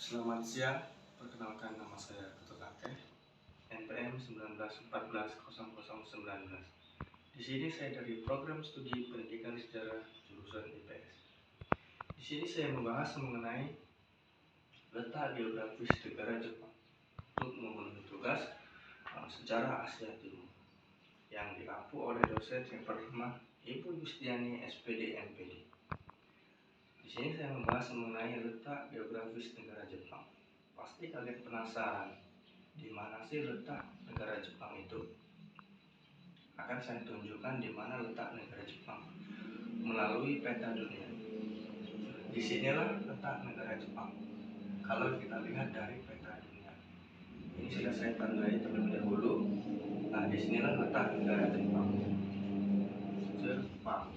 Selamat siang, perkenalkan nama saya Ketut Akeh, NPM 19140019. Di sini saya dari program studi pendidikan sejarah jurusan IPS. Di sini saya membahas mengenai letak geografis negara Jepang untuk memenuhi tugas sejarah Asia Timur yang diampu oleh dosen yang bernama Ibu Yustiani SPD MPD. Di sini saya membahas mengenai letak geografis negara Jepang. Pasti kalian penasaran, di mana sih letak negara Jepang itu? Akan saya tunjukkan di mana letak negara Jepang melalui peta dunia. Disinilah letak negara Jepang. Kalau kita lihat dari peta dunia, ini sudah saya tandai terlebih dahulu. Nah, disinilah letak negara Jepang. Jepang.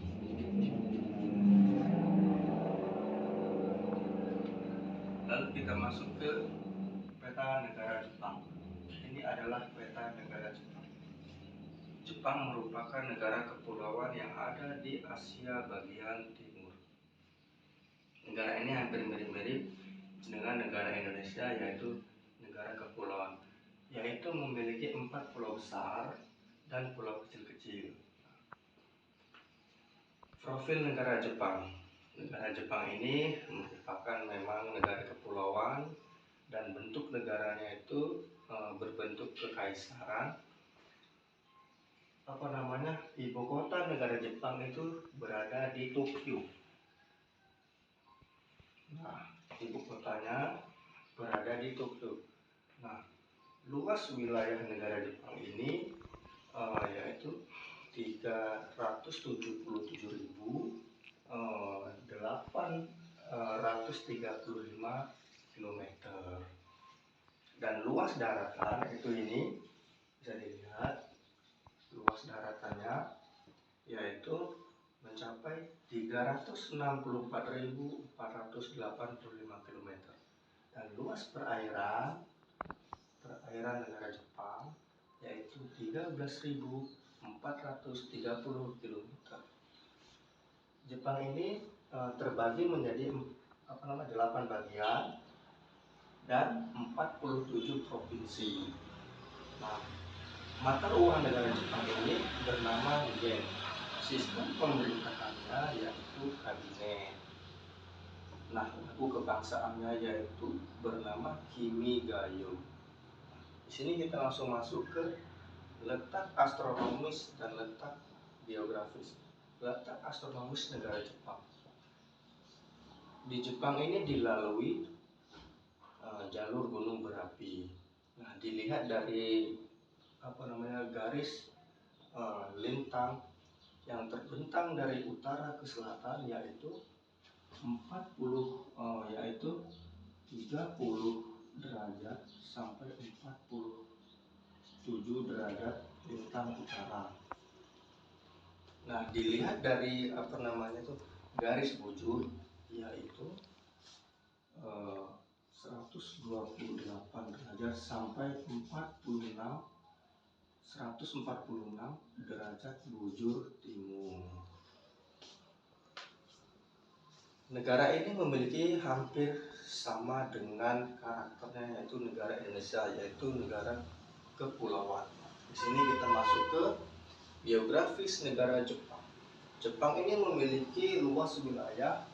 Lalu kita masuk ke peta negara Jepang. Ini adalah peta negara Jepang. Jepang merupakan negara kepulauan yang ada di Asia bagian timur. Negara ini hampir mirip-mirip dengan negara Indonesia, yaitu negara kepulauan, yaitu memiliki 4 pulau besar dan pulau kecil-kecil. Profil negara Jepang. Negara Jepang ini merupakan memang negara kepulauan dan bentuk negaranya itu berbentuk kekaisaran. Ibu kota negara Jepang itu berada di Tokyo. Nah, ibu kotanya berada di Tokyo. Nah, luas wilayah negara Jepang ini yaitu 377.835 km. Dan luas daratan ini bisa dilihat, luas daratannya yaitu mencapai 364.485 km. Dan luas perairan negara Jepang yaitu 13.430 km. Jepang ini terbagi menjadi 8 bagian dan 47 provinsi. Nah, mata uang negara Jepang ini bernama yen. Sistem pemerintahannya yaitu kabinet. Nah, lagu kebangsaannya yaitu bernama Kimigayo. Di sini kita langsung masuk ke letak astronomis dan letak geografis. Letak astronomis negara Jepang. Di Jepang ini dilalui jalur gunung berapi. Nah, dilihat dari garis lintang yang terbentang dari utara ke selatan yaitu 30 derajat sampai 47 derajat lintang utara. Nah, dilihat dari garis bujur yaitu 128 derajat sampai 146 derajat bujur timur. Negara ini memiliki hampir sama dengan karakternya yaitu negara Indonesia, yaitu negara kepulauan. Di sini kita masuk ke geografis negara Jepang. Jepang ini memiliki luas wilayah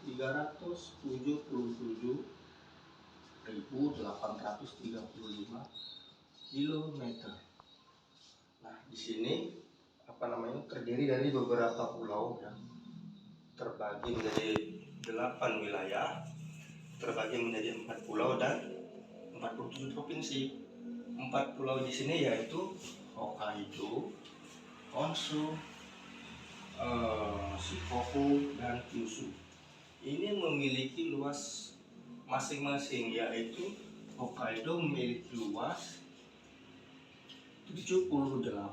377.835 km. Nah, di sini terdiri dari beberapa pulau yang terbagi menjadi 8 wilayah, terbagi menjadi 4 pulau dan 47 provinsi. 4 pulau di sini yaitu Hokkaido, Honshu, Shikoku, dan Kyushu. Ini memiliki luas masing-masing, yaitu Hokkaido memiliki luas 78.513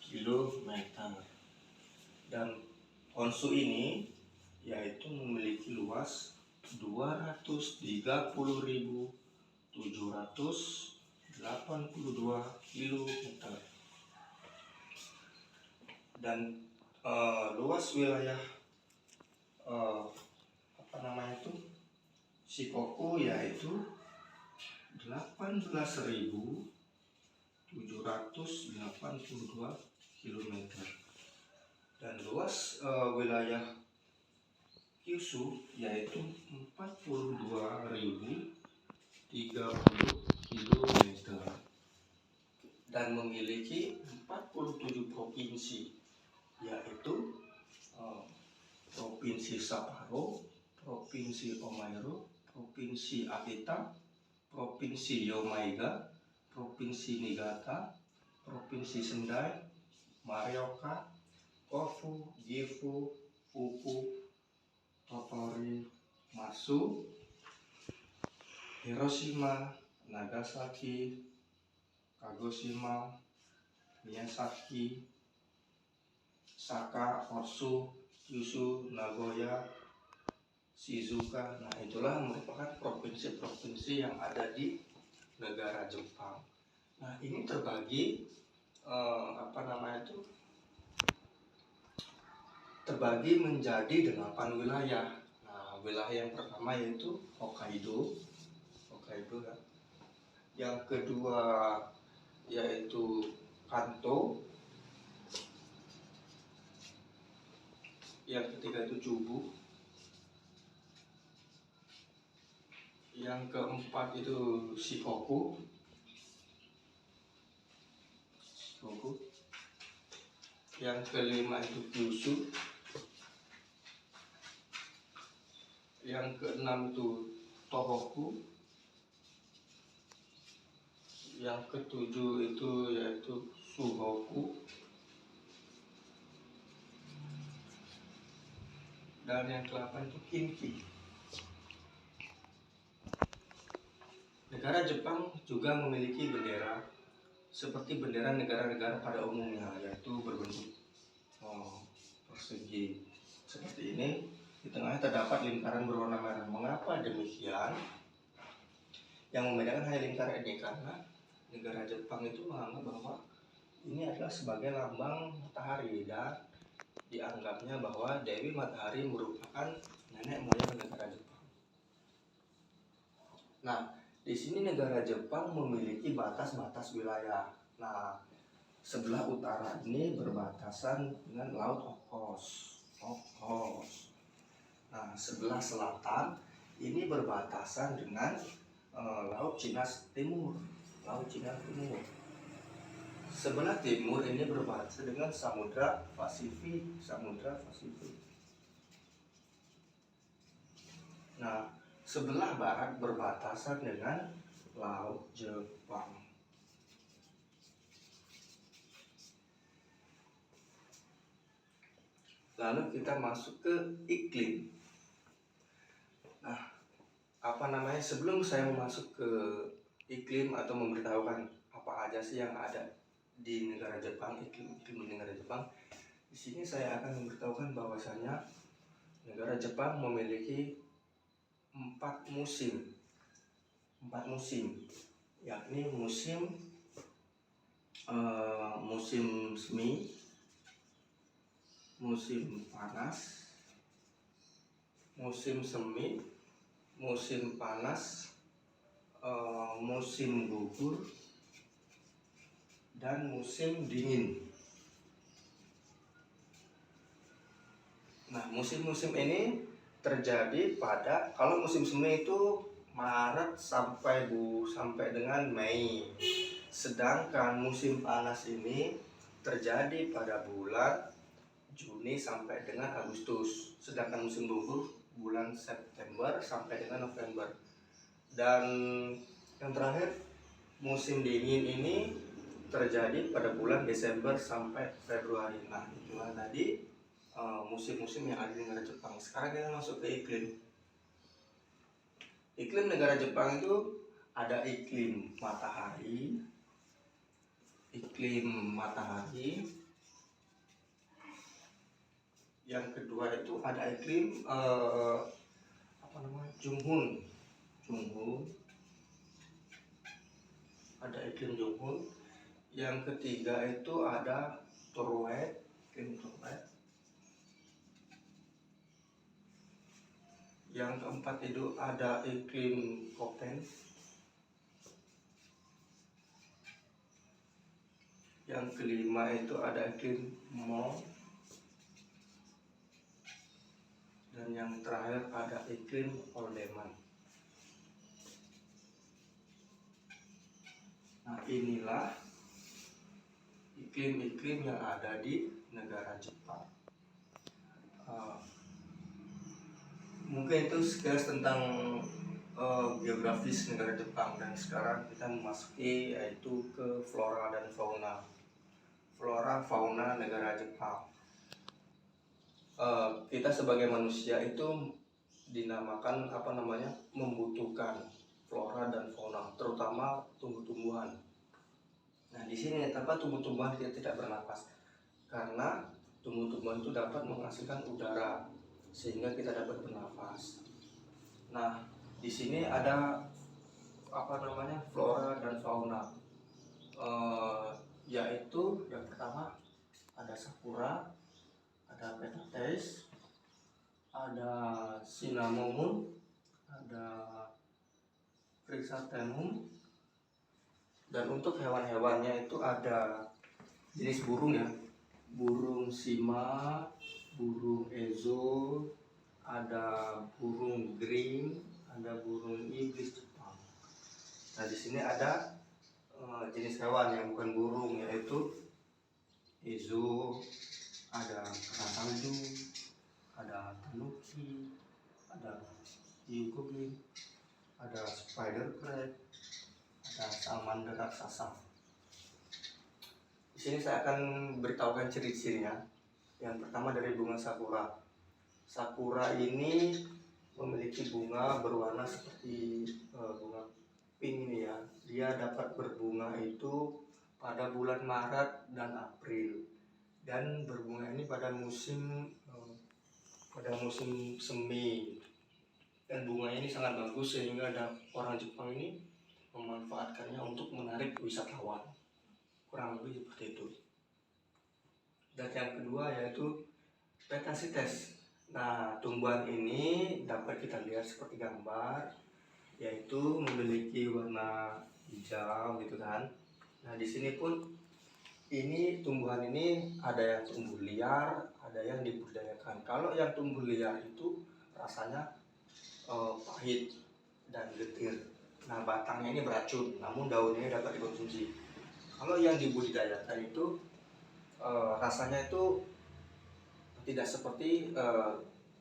km, dan Honshu ini yaitu memiliki luas 230.782 km. Dan luas wilayah eh, Shikoku yaitu 18.782 km, dan luas wilayah Kyushu yaitu 42.030 km, dan memiliki 47 provinsi, yaitu Provinsi Sapporo, Provinsi Omaero, Provinsi Akita, Provinsi Yomaiga, Provinsi Niigata, Provinsi Sendai, Morioka, Kofu, Gifu, Fuku, Tottori, Matsu, Hiroshima, Nagasaki, Kagoshima, Miyazaki, Saka, Hosu, Kyushu, Nagoya, Shizuoka. Nah, itulah merupakan provinsi-provinsi yang ada di negara Jepang. Nah, ini terbagi terbagi menjadi 8 wilayah. Nah, wilayah yang pertama yaitu Hokkaido ya. Yang kedua yaitu Kanto. Yang ketiga itu Chubu. Yang keempat itu Shikoku. Yang kelima itu Kyushu. Yang keenam itu Tohoku. Yang ketujuh itu yaitu Suhoku. Dan yang ke-8 itu Kinki. Negara Jepang juga memiliki bendera seperti bendera negara-negara pada umumnya, yaitu berbentuk persegi seperti ini. Di tengahnya terdapat lingkaran berwarna merah. Mengapa demikian? Yang membedakan hanya lingkaran ini karena negara Jepang itu menganggap bahwa ini adalah sebagai lambang matahari, dan dianggapnya bahwa Dewi Matahari merupakan nenek moyang negara Jepang. Nah, di sini negara Jepang memiliki batas-batas wilayah. Nah, sebelah utara ini berbatasan dengan Laut Okhotsk. Nah, sebelah selatan ini berbatasan dengan Laut Cina Timur. Sebelah timur ini berbatasan dengan Samudra Pasifik. Nah, sebelah barat berbatasan dengan Laut Jepang. Lalu kita masuk ke iklim. Nah, sebelum saya masuk ke iklim atau memberitahukan apa aja sih yang ada di negara Jepang, iklim di negara Jepang, di sini saya akan memberitahukan bahwasanya negara Jepang memiliki 4 musim, yakni musim semi, musim panas, musim semi, musim panas, musim gugur, dan musim dingin. Nah, musim-musim ini terjadi pada, kalau musim semi itu Maret sampai dengan Mei. Sedangkan musim panas ini terjadi pada bulan Juni sampai dengan Agustus. Sedangkan musim gugur bulan September sampai dengan November. Dan yang terakhir, musim dingin ini terjadi pada bulan Desember sampai Februari. Nah, itulah tadi musim-musim yang ada di negara Jepang. Sekarang kita masuk ke iklim. Iklim negara Jepang itu ada iklim matahari. Yang kedua itu ada iklim Junghun. Ada iklim Junghun. Yang ketiga itu ada iklim Tokret. Yang keempat itu ada iklim Köppen. Yang kelima itu ada iklim Mohn. Dan yang terakhir ada iklim Oldeman. Nah, inilah iklim-iklim yang ada di negara Jepang. Mungkin itu sekilas tentang geografis negara Jepang. Dan sekarang kita memasuki yaitu ke flora dan fauna. Flora fauna negara Jepang. Kita sebagai manusia itu dinamakan membutuhkan flora dan fauna, terutama tumbuh-tumbuhan. Nah, di sini tanpa tumbuh-tumbuhan kita tidak bernapas, karena tumbuh-tumbuhan itu dapat menghasilkan udara sehingga kita dapat bernapas. Nah, di sini ada flora dan fauna, yaitu yang pertama ada sakura, ada petates, ada cinnamomum, ada chrysanthemum. Dan untuk hewan-hewannya itu ada jenis burung ya, burung sima, burung ezo, ada burung gring, ada burung iblis Jepang. Nah, di sini ada jenis hewan yang bukan burung, yaitu ezo, ada kera salju, ada tanuki, ada hiu goblin, ada spider crab, ada salamander raksasa. Di sini saya akan beritahukan ciri-cirinya. Yang pertama dari bunga sakura. Sakura ini memiliki bunga berwarna seperti bunga pink ini ya. Dia dapat berbunga itu pada bulan Maret dan April. Dan berbunga ini pada musim semi. Dan bunga ini sangat bagus sehingga ada orang Jepang ini memanfaatkannya untuk menarik wisatawan. Kurang lebih seperti itu. Dan yang kedua yaitu Petasites. Nah, tumbuhan ini dapat kita lihat seperti gambar, yaitu memiliki warna hijau gitu kan. Nah, di sini pun ini tumbuhan ini ada yang tumbuh liar, ada yang dibudidayakan. Kalau yang tumbuh liar itu rasanya pahit dan getir. Nah, batangnya ini beracun, namun daunnya dapat dikonsumsi. Kalau yang dibudidayakan itu rasanya itu tidak seperti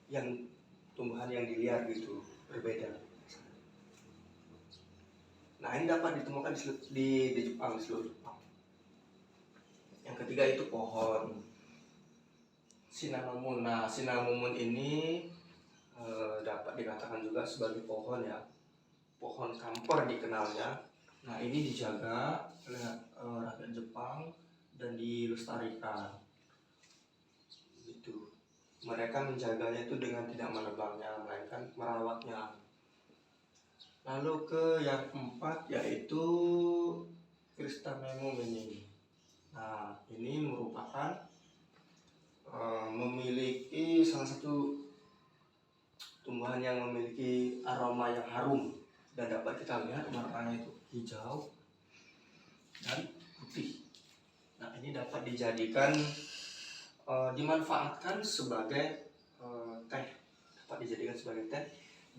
yang tumbuhan yang diliar gitu, berbeda. Nah, ini dapat ditemukan di Jepang, di seluruh Jepang. Yang ketiga itu pohon cinnamomum. Nah, cinnamomum ini dapat dikatakan juga sebagai pohon ya, pohon kamper dikenalnya. Nah, ini dijaga oleh rakyat Jepang dan dilestarikan gitu. Mereka menjaganya itu dengan tidak menebangnya, melainkan merawatnya. Lalu ke yang keempat yaitu chrysanthemum ini. Nah, ini merupakan memiliki salah satu tumbuhan yang memiliki aroma yang harum, dan dapat kita lihat warnanya itu hijau dan putih. Nah, ini dapat dijadikan dimanfaatkan sebagai teh, dapat dijadikan sebagai teh,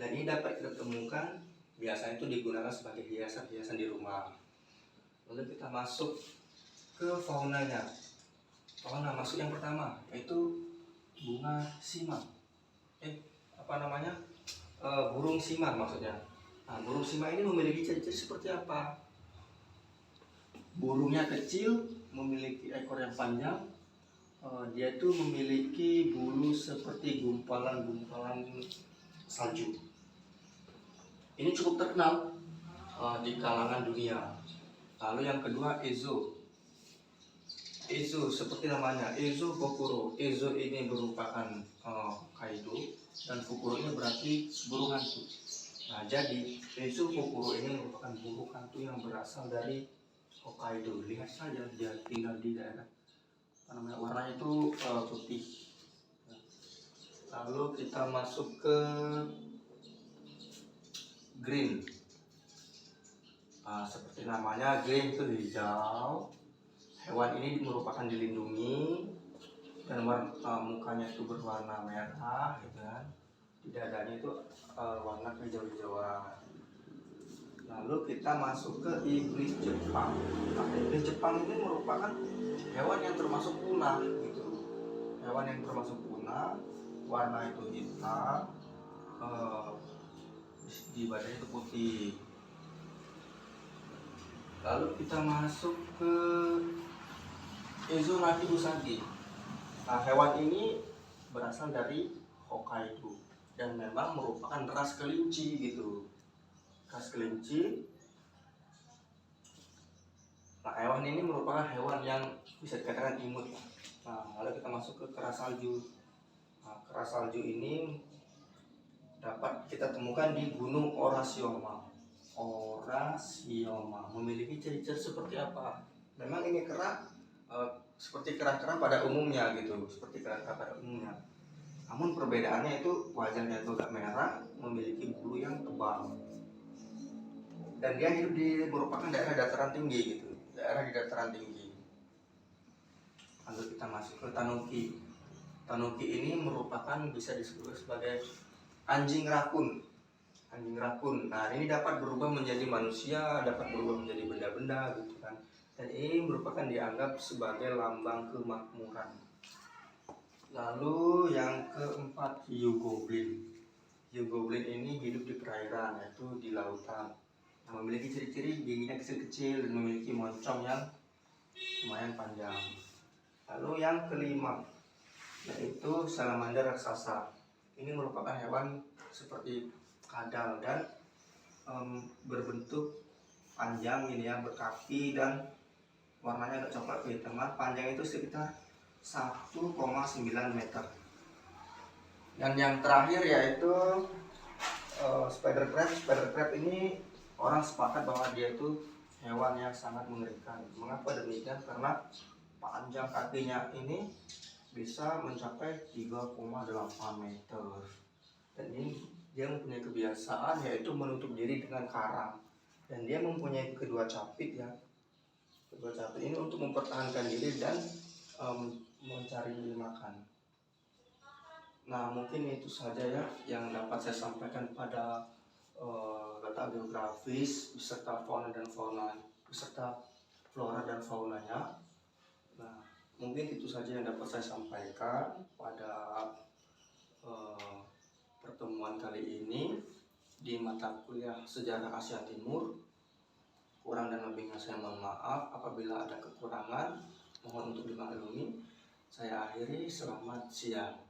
dan ini dapat kita temukan biasanya itu digunakan sebagai hiasan-hiasan di rumah. Lalu kita masuk ke faunanya. Fauna masuk yang pertama yaitu bunga sima. Burung sima maksudnya. Nah, burung sima ini memiliki ciri-ciri seperti apa? Burungnya kecil, memiliki ekor yang panjang. Dia itu memiliki bulu seperti gumpalan-gumpalan salju. Ini cukup terkenal di kalangan dunia. Lalu yang kedua ezo. Ezo seperti namanya, ezo fukuro. Ezo ini merupakan Hokkaido, dan fukuro ini berarti burung hantu. Nah, jadi ezo fukuro ini merupakan burung hantu yang berasal dari Hokkaido. Lihat saja dia tinggal di daerah warnanya itu putih. Lalu kita masuk ke green. Seperti namanya, green itu hijau. Hewan ini merupakan dilindungi dan mukanya itu berwarna merah, gitu kan. Di dadanya itu warna hijau-hijauan. Lalu kita masuk ke iblis Jepang. Nah, iblis Jepang ini merupakan hewan yang termasuk punah, gitu. Hewan yang termasuk punah, warna itu hitam, di badannya itu putih. Lalu kita masuk ke Izanagi Usagi. Nah, hewan ini berasal dari Hokkaido dan memang merupakan ras kelinci, gitu. Ras kelinci. Nah, hewan ini merupakan hewan yang bisa dikatakan imut. Nah, lalu kita masuk ke kera salju. Nah, kera salju ini dapat kita temukan di Gunung Orasioma. Memiliki ciri-ciri seperti apa? Memang ini kera seperti kera-kera pada umumnya, gitu, seperti kera-kera pada umumnya. Namun perbedaannya itu wajahnya itu agak merah, memiliki bulu yang tebal, dan dia hidup di merupakan daerah dataran tinggi, gitu, daerah di dataran tinggi. Lalu kita masuk ke tanuki. Tanuki ini merupakan bisa disebut sebagai anjing rakun. Anjing rakun. Nah, ini dapat berubah menjadi manusia, dapat berubah menjadi benda-benda, gitu kan. Dan ini merupakan dianggap sebagai lambang kemakmuran. Lalu yang keempat, hiu goblin. Hiu goblin ini hidup di perairan, yaitu di lautan. Memiliki ciri-ciri giginya kecil-kecil dan memiliki moncong yang lumayan panjang. Lalu yang kelima, yaitu salamander raksasa. Ini merupakan hewan seperti kadal dan berbentuk panjang ini ya, berkaki dan warnanya agak coklat kehitaman. Panjang itu sekitar 1,9 meter. Dan yang terakhir yaitu spider crab. Spider crab ini orang sepakat bahwa dia itu hewan yang sangat mengerikan. Mengapa demikian? Karena panjang kakinya ini bisa mencapai 3,8 meter. Dan ini dia mempunyai kebiasaan yaitu menutup diri dengan karang. Dan dia mempunyai kedua capit ya. Kedua capit ini untuk mempertahankan diri dan mencari makan. Nah, mungkin itu saja ya yang dapat saya sampaikan pada letak geografis beserta fauna dan fauna, beserta flora dan faunanya. Nah, mungkin itu saja yang dapat saya sampaikan pada pertemuan kali ini di mata kuliah Sejarah Asia Timur. Kurang dan lebihnya saya mohon maaf. Apabila ada kekurangan, mohon untuk dimaklumi. Saya akhiri, selamat siang.